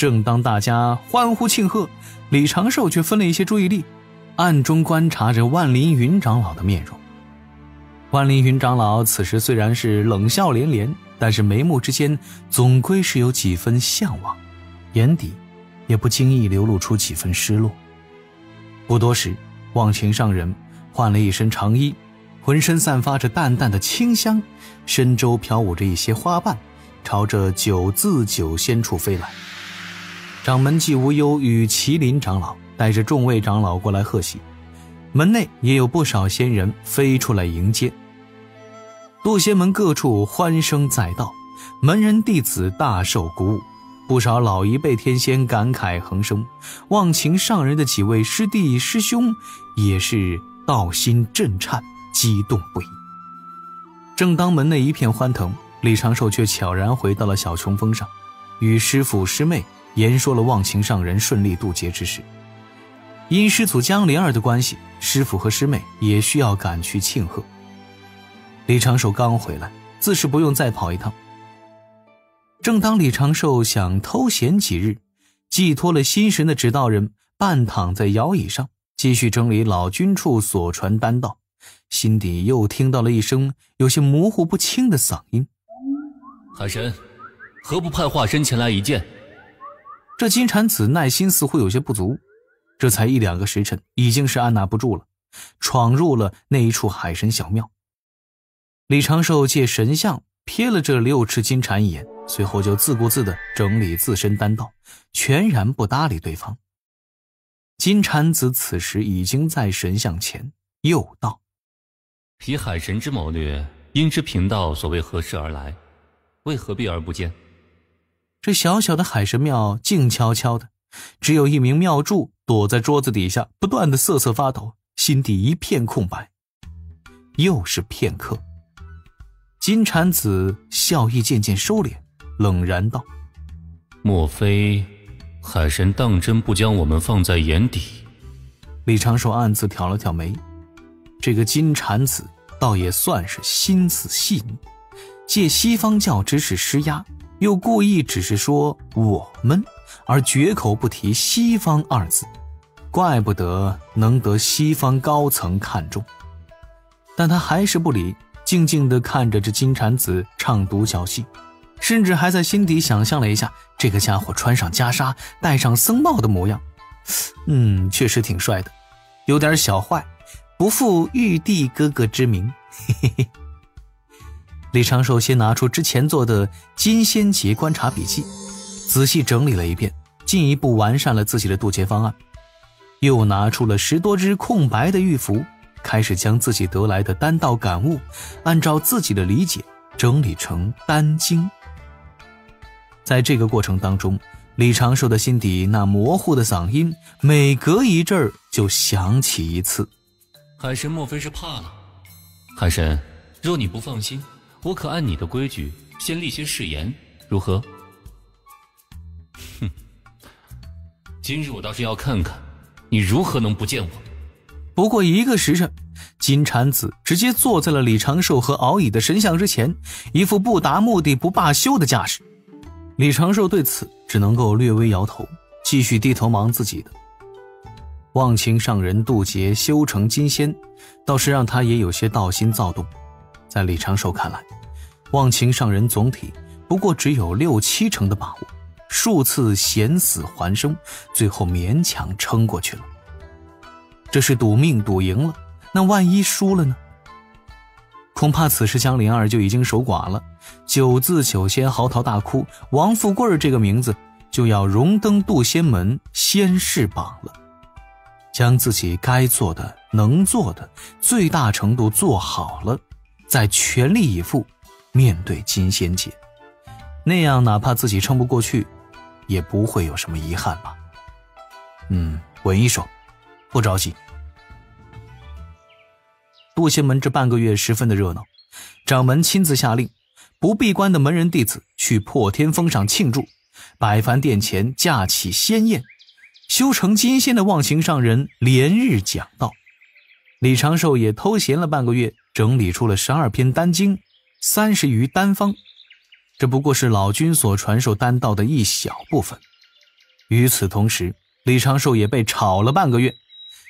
正当大家欢呼庆贺，李长寿却分了一些注意力，暗中观察着万凌云长老的面容。万凌云长老此时虽然是冷笑连连，但是眉目之间总归是有几分向往，眼底也不经意流露出几分失落。不多时，忘情上人换了一身长衣，浑身散发着淡淡的清香，身周飘舞着一些花瓣，朝着九字九仙处飞来。掌门季无忧与麒麟长老带着众位长老过来贺喜，门内也有不少仙人飞出来迎接。渡仙门各处欢声载道，门人弟子大受鼓舞，不少老一辈天仙感慨横生，忘情上人的几位师弟师兄也是道心震颤，激动不已。正当门内一片欢腾，李长寿却悄然回到了小琼峰上，与师父师妹言说了忘情上人顺利渡劫之事。因师祖江灵儿的关系，师父和师妹也需要赶去庆贺。李长寿刚回来，自是不用再跑一趟。正当李长寿想偷闲几日，寄托了心神的指导人半躺在摇椅上，继续整理老君处所传丹道，心底又听到了一声有些模糊不清的嗓音：海神，何不派化身前来一见？这金蝉子耐心似乎有些不足，这才1-2个时辰，已经是按捺不住了，闯入了那一处海神小庙。李长寿借神像瞥了这6翅金蝉一眼，随后就自顾自地整理自身丹道，全然不搭理对方。金蝉子此时已经在神像前，又道：以海神之谋略，应知贫道所谓何事而来，为何避而不见？这小小的海神庙静悄悄的，只有一名庙祝躲在桌子底下，不断的瑟瑟发抖，心底一片空白。又是片刻，金蝉子笑意渐渐收敛，冷然道：莫非海神当真不将我们放在眼底？李长寿暗自挑了挑眉，这个金蝉子倒也算是心思细腻，借西方教之事施压，又故意只是说我们，而绝口不提西方2字，怪不得能得西方高层看重。但他还是不理，静静地看着这金蝉子唱独角戏，甚至还在心底想象了一下这个家伙穿上袈裟戴上僧帽的模样。确实挺帅的，有点小坏，不负玉帝哥哥之名。嘿嘿嘿。李长寿先拿出之前做的金仙节观察笔记，仔细整理了一遍，进一步完善了自己的渡劫方案。又拿出了10多只空白的玉符，开始将自己得来的丹道感悟按照自己的理解整理成丹经。在这个过程当中，李长寿的心底那模糊的嗓音每隔一阵儿就响起一次。海神莫非是怕了？海神，若你不放心，我可按你的规矩先立些誓言，如何？今日我倒是要看看你如何能不见我。不过1个时辰，金蝉子直接坐在了李长寿和敖乙的神像之前，一副不达目的不罢休的架势。李长寿对此只能够略微摇头，继续低头忙自己的。忘情上人渡劫修成金仙，倒是让他也有些道心躁动。在李长寿看来，忘情上人总体不过只有6-7成的把握，数次险死还生，最后勉强撑过去了。这是赌命赌赢了，那万一输了呢？恐怕此时江灵儿就已经守寡了，9字9仙嚎啕大哭，王富贵这个名字就要荣登渡仙门仙士榜了。将自己该做的能做的最大程度做好了，再全力以赴面对金仙界，那样哪怕自己撑不过去也不会有什么遗憾吧。稳一手，不着急。渡仙门这半个月十分的热闹，掌门亲自下令，不闭关的门人弟子去破天峰上庆祝，百凡殿前架起仙宴，修成金仙的忘情上人连日讲道。李长寿也偷闲了半个月，整理出了12篇丹经，30余丹方，这不过是老君所传授丹道的一小部分。与此同时，李长寿也被炒了半个月。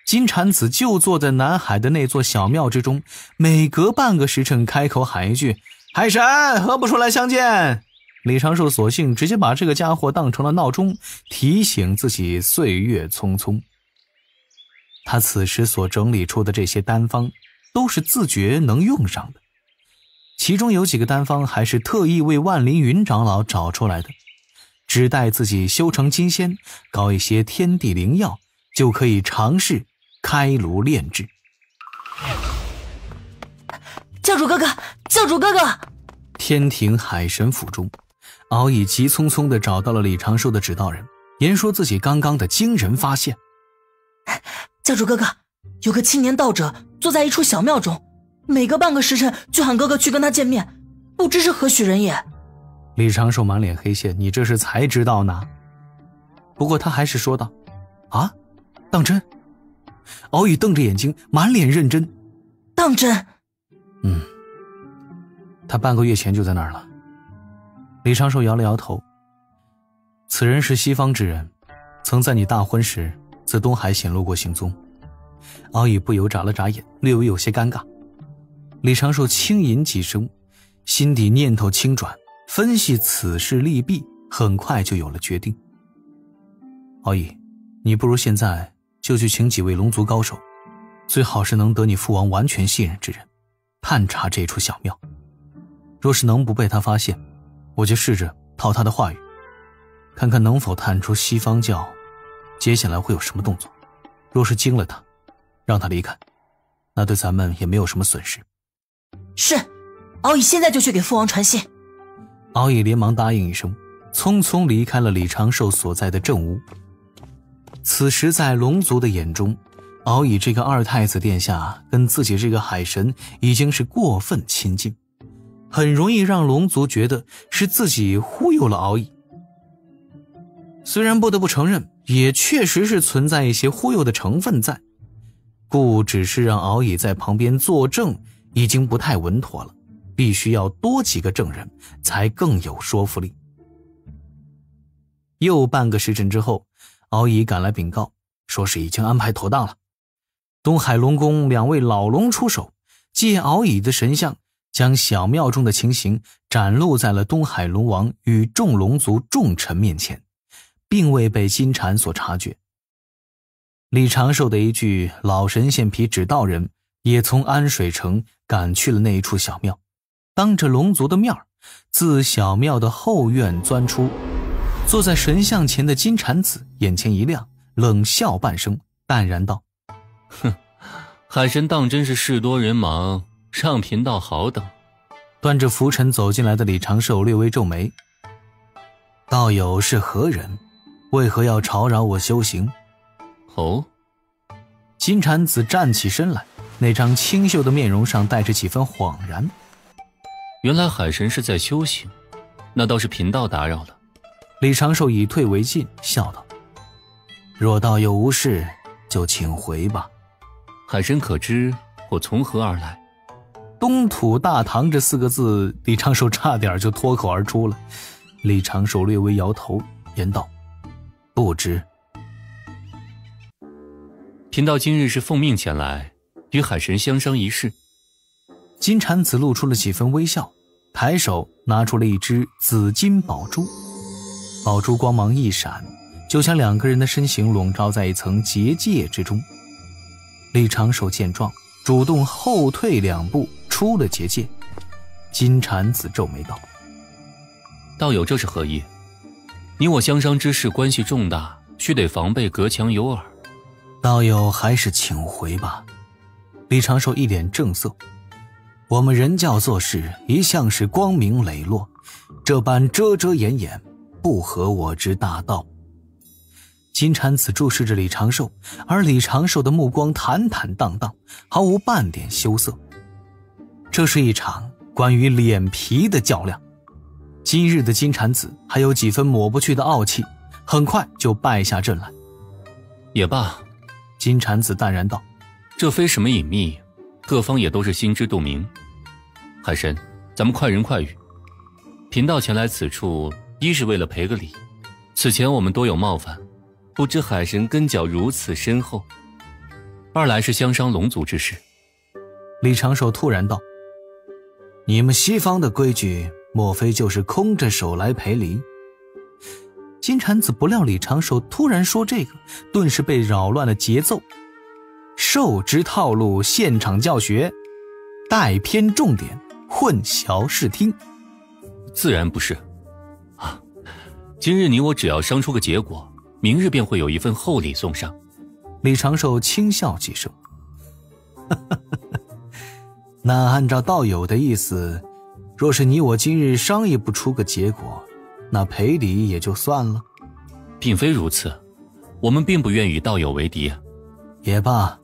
金蝉子就坐在南海的那座小庙之中，每隔半个时辰开口喊一句：“海神，何不出来相见？”李长寿索性直接把这个家伙当成了闹钟，提醒自己岁月匆匆。他此时所整理出的这些单方，都是自觉能用上的。其中有几个单方还是特意为万灵云长老找出来的，只待自己修成金仙，搞一些天地灵药，就可以尝试开炉炼制。教主哥哥，教主哥哥！天庭海神府中，敖乙急匆匆地找到了李长寿的指导人，言说自己刚刚的惊人发现。教主哥哥，有个青年道者坐在一处小庙中，每隔半个时辰就喊哥哥去跟他见面，不知是何许人也。李长寿满脸黑线，你这是才知道呢？不过他还是说道：“啊，当真？”敖乙瞪着眼睛，满脸认真。当真？他半个月前就在那儿了。李长寿摇了摇头。此人是西方之人，曾在你大婚时自东海显露过行踪。敖乙不由眨了眨眼，略微有些尴尬。李长寿轻吟几声，心底念头轻转，分析此事利弊，很快就有了决定。敖乙，你不如现在就去请几位龙族高手，最好是能得你父王完全信任之人，探查这处小庙。若是能不被他发现，我就试着套他的话语，看看能否探出西方教接下来会有什么动作。若是惊了他，让他离开，那对咱们也没有什么损失。是，敖乙现在就去给父王传信。敖乙连忙答应一声，匆匆离开了李长寿所在的正屋。此时在龙族的眼中，敖乙这个二太子殿下跟自己这个海神已经是过分亲近，很容易让龙族觉得是自己忽悠了敖乙。虽然不得不承认，也确实是存在一些忽悠的成分在，故只是让敖乙在旁边作证已经不太稳妥了，必须要多几个证人才更有说服力。又半个时辰之后，敖乙赶来禀告，说是已经安排妥当了。东海龙宫2位老龙出手，借敖乙的神像，将小庙中的情形展露在了东海龙王与众龙族众臣面前，并未被金蝉所察觉。李长寿的一具老神仙皮指道人也从安水城赶去了那一处小庙，当着龙族的面自小庙的后院钻出，坐在神像前的金蝉子眼前一亮，冷笑半声，淡然道：“哼，海神当真是事多人忙，让贫道好等。”端着拂尘走进来的李长寿略微皱眉：“道友是何人？为何要吵扰我修行？”哦。金蝉子站起身来，那张清秀的面容上带着几分恍然。原来海神是在修行，那倒是贫道打扰了。李长寿以退为进，笑道：“若道友无事，就请回吧。”海神可知我从何而来？东土大唐这4个字，李长寿差点就脱口而出了。李长寿略微摇头，言道：“不知。”贫道今日是奉命前来，与海神相商一事。金蝉子露出了几分微笑，抬手拿出了一只紫金宝珠，宝珠光芒一闪，就将2个人的身形笼罩在一层结界之中。李长寿见状，主动后退2步，出了结界。金蝉子皱眉道：“道友这是何意？你我相商之事关系重大，须得防备隔墙有耳。”道友还是请回吧。李长寿一脸正色：“我们人教做事一向是光明磊落，这般遮遮掩掩，不合我之大道。”金蝉子注视着李长寿，而李长寿的目光坦坦荡荡，毫无半点羞涩。这是一场关于脸皮的较量。今日的金蝉子还有几分抹不去的傲气，很快就败下阵来。也罢，金蝉子淡然道：“这非什么隐秘，各方也都是心知肚明。海神，咱们快人快语。贫道前来此处，一是为了赔个礼，此前我们多有冒犯，不知海神根脚如此深厚，二来是相伤龙族之事。李长寿突然道：你们西方的规矩莫非就是空着手来赔礼？金蝉子不料李长寿突然说这个，顿时被扰乱了节奏。授之套路，现场教学，带偏重点，混淆视听。自然不是啊，今日你我只要商出个结果，明日便会有一份厚礼送上。李长寿轻笑几声，那按照道友的意思，若是你我今日商议不出个结果，那赔礼也就算了。并非如此，我们并不愿与道友为敌。也罢，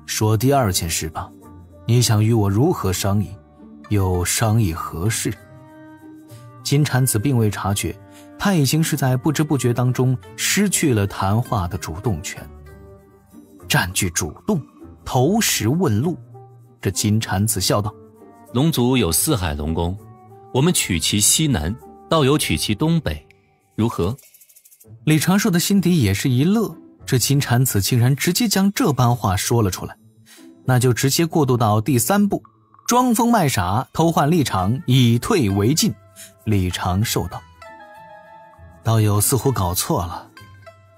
说第二件事吧，你想与我如何商议，又商议何事？金蝉子并未察觉，他已经是在不知不觉当中失去了谈话的主动权，占据主动，投石问路。这金蝉子笑道：龙族有4海龙宫，我们取其西南，道友取其东北，如何？李长寿的心底也是一乐，这金蝉子竟然直接将这般话说了出来。那就直接过渡到第3步，装疯卖傻，偷换立场，以退为进。李长寿道：道友似乎搞错了，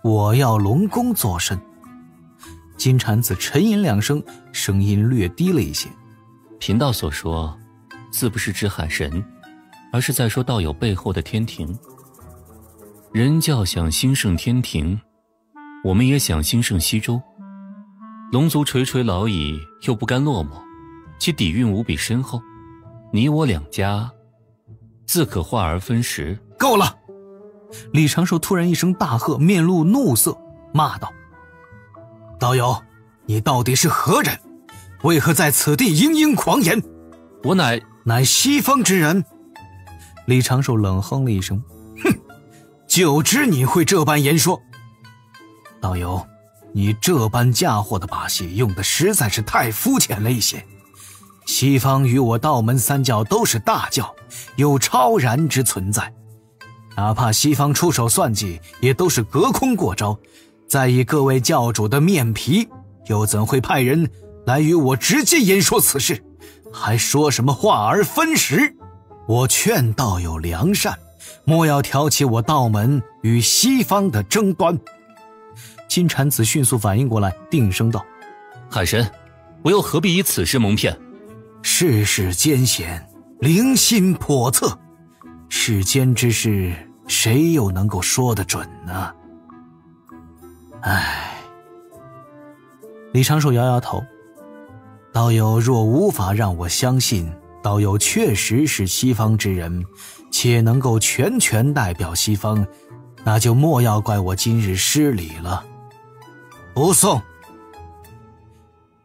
我要龙宫作甚？金蝉子沉吟2声，声音略低了一些。贫道所说自不是指海神，而是在说道友背后的天庭。人教想兴盛天庭，我们也想兴盛西周。龙族垂垂老矣，又不甘落寞，其底蕴无比深厚，你我2家自可化而分食。够了！李长寿突然一声大喝，面露怒色，骂道：道友，你到底是何人？为何在此地嘤嘤狂言？我乃西方之人。李长寿冷哼了一声，哼，就知你会这般言说。道友，你这般嫁祸的把戏用的实在是太肤浅了一些。西方与我道门3教都是大教，有超然之存在，哪怕西方出手算计，也都是隔空过招，在意各位教主的面皮，又怎会派人来与我直接言说此事，还说什么化而分食？我劝道友良善，莫要挑起我道门与西方的争端。金蝉子迅速反应过来，定声道：海神，我又何必以此事蒙骗？世事艰险，灵心叵测，世间之事谁又能够说得准呢？唉。李长寿摇摇头，道友若无法让我相信道友确实是西方之人，且能够全权代表西方，那就莫要怪我今日失礼了。不送。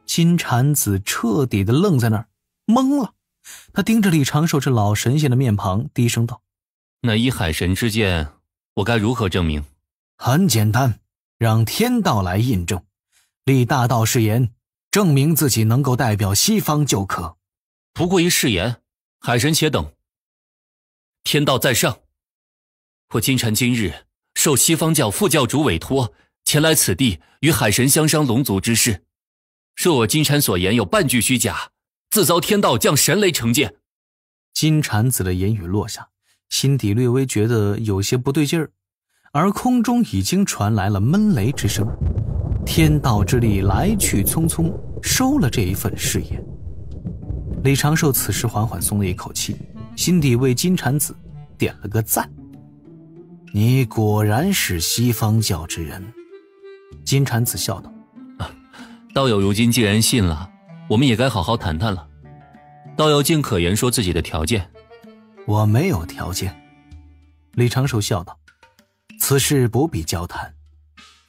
金蝉子彻底的愣在那儿，懵了。他盯着李长寿这老神仙的面庞，低声道：那依海神之见，我该如何证明？很简单，让天道来印证，立大道誓言，证明自己能够代表西方就可。不过一誓言，海神且等。天道在上，我金蝉今日受西方教副教主委托，前来此地与海神相商龙族之事。若我金蝉所言有半句虚假，自遭天道降神雷惩戒。金蝉子的言语落下，心底略微觉得有些不对劲儿，而空中已经传来了闷雷之声。天道之力来去匆匆，收了这一份誓言。李长寿此时缓缓松了一口气，心底为金蝉子点了个赞。你果然是西方教之人。金蝉子笑道：道友如今既然信了，我们也该好好谈谈了。道友尽可言说自己的条件。我没有条件。李长寿笑道：此事不必交谈，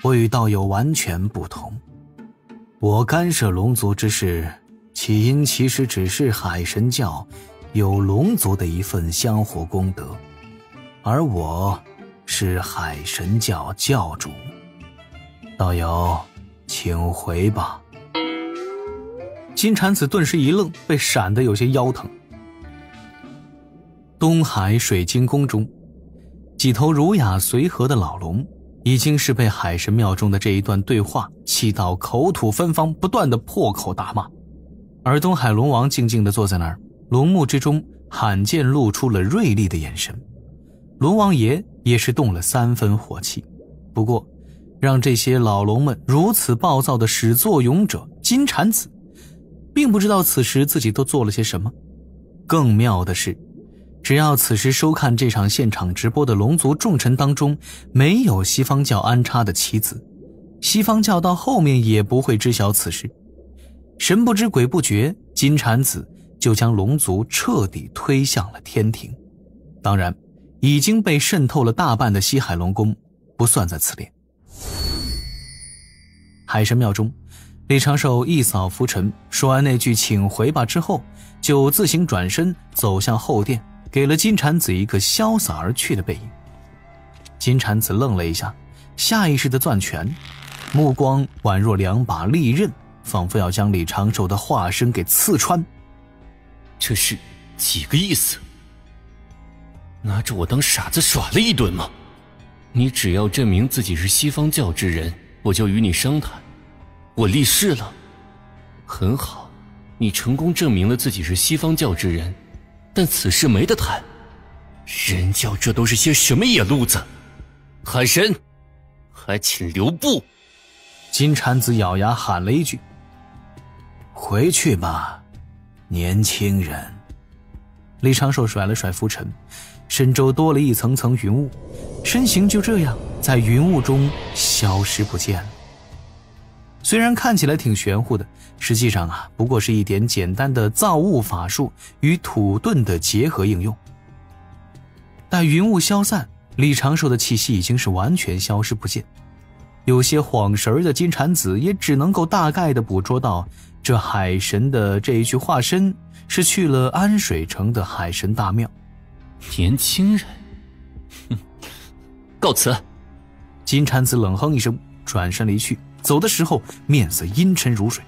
我与道友完全不同。我干涉龙族之事，起因其实只是海神教有龙族的一份香火功德，而我是海神教教主。道友请回吧。金蝉子顿时一愣，被闪得有些腰疼。东海水晶宫中，几头儒雅随和的老龙已经是被海神庙中的这一段对话气到口吐芬芳，不断的破口大骂。而东海龙王静静地坐在那儿，龙目之中罕见露出了锐利的眼神。龙王爷也是动了3分火气，不过让这些老龙们如此暴躁的始作俑者金蝉子并不知道此时自己都做了些什么。更妙的是，只要此时收看这场现场直播的龙族众臣当中没有西方教安插的棋子，西方教到后面也不会知晓此事。神不知鬼不觉，金蝉子就将龙族彻底推向了天庭。当然已经被渗透了大半的西海龙宫不算在此列。海神庙中，李长寿一扫浮尘，说完那句请回吧之后，就自行转身走向后殿，给了金蝉子一个潇洒而去的背影。金蝉子愣了一下，下意识地攥拳，目光宛若2把利刃，仿佛要将李长寿的化身给刺穿。这是几个意思？拿着我当傻子耍了一顿吗？你只要证明自己是西方教之人，我就与你商谈。我立誓了。很好，你成功证明了自己是西方教之人，但此事没得谈。人教这都是些什么野路子？海神，还请留步！金蝉子咬牙喊了一句：“回去吧，年轻人。”李长寿甩了甩浮尘，身周多了一层层云雾，身形就这样在云雾中消失不见了。虽然看起来挺玄乎的，实际上不过是一点简单的造物法术与土遁的结合应用。待云雾消散，李长寿的气息已经是完全消失不见。有些晃神的金蝉子也只能够大概的捕捉到这海神的这一具化身是去了安水城的海神大庙。年轻人，告辞。金蝉子冷哼一声，转身离去，走的时候面色阴沉如水。